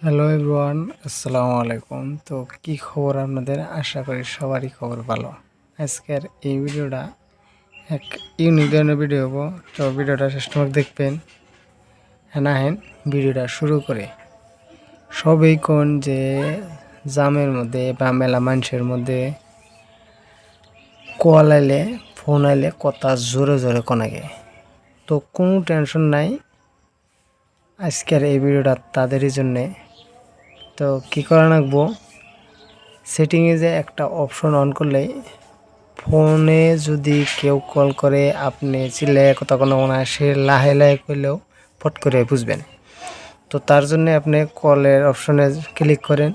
Hello everyone, আসসালামু আলাইকুম। তো কি খবর আপনাদের? আশা করি সবারই খবর ভালো। আজকের এই ভিডিওটা এক ইউনিক ধরনের ভিডিও হবো। তো ভিডিওটা শেষ পর্যন্ত দেখবেন। হ্যাঁ ভিডিওটা শুরু করে সবই কোন যে জামের মধ্যে বা মেলা মানুষের মধ্যে কল আইলে ফোন আইলে কথা জোরে জোরে কনাগে। তো কোনো টেনশন নাই, আজকের এই ভিডিওটা তাদেরই জন্যে। তো কী করা লাগবো, সেটিংয়ে যে একটা অপশন অন করলেই ফোনে যদি কেউ কল করে আপনি চিল্লায় কথা কোনো না, সে লাহে লাহে করলেও ফট করে বুঝবেন। তো তার জন্য আপনি কলের অপশনে ক্লিক করেন।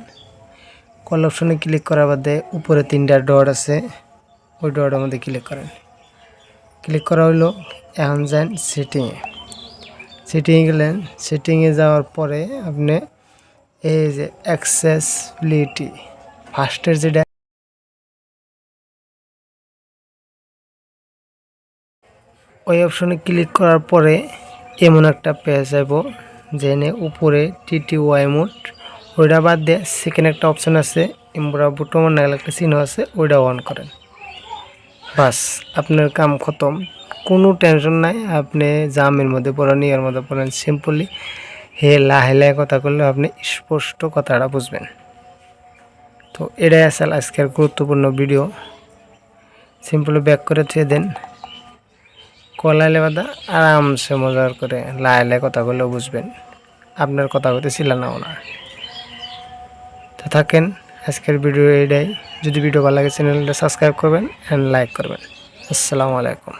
কল অপশনে ক্লিক করার বাদে উপরে 3টা ডট আছে, ওই ডটের মধ্যে ক্লিক করেন। ক্লিক করা হইলো, এখন যান সেটিংয়ে গেলেন। সেটিংয়ে যাওয়ার পরে আপনি এই যে অ্যাক্সেসিবিলিটি ফার্স্টের যেটা, ওই অপশনে ক্লিক করার পরে এমন একটা পেজ যাব, যেনে উপরে টিটিওয়াই মোড, ওইটা বাদ দিয়ে সেকেন্ড একটা অপশন আছে ইমব্রা বুটমান নাগাল একটা চিহ্ন আছে, ওইটা অন করেন। বাস আপনার কাম খতম, কোনো টেনশন নাই। আপনি জামের মধ্যে পড়েন, ইয়ের মধ্যে পড়েন, সিম্পলি হে লাহে লাহে কথা করলে আপনি স্পষ্ট কথাটা বুঝবেন। তো এটাই আসলে আজকের গুরুত্বপূর্ণ ভিডিও। সিম্পলি ব্যাক করে থুয়ে দেন। কলাইলে বাদা আরামসে মজার করে লাইলে কথা বললেও বুঝবেন, আপনার কথা হইতেছিল না ওনা। তো থাকেন, আজকের ভিডিও এটাই। যদি ভিডিও ভালো লাগে চ্যানেলটা সাবস্ক্রাইব করবেন অ্যান্ড লাইক করবেন। আসসালামু আলাইকুম।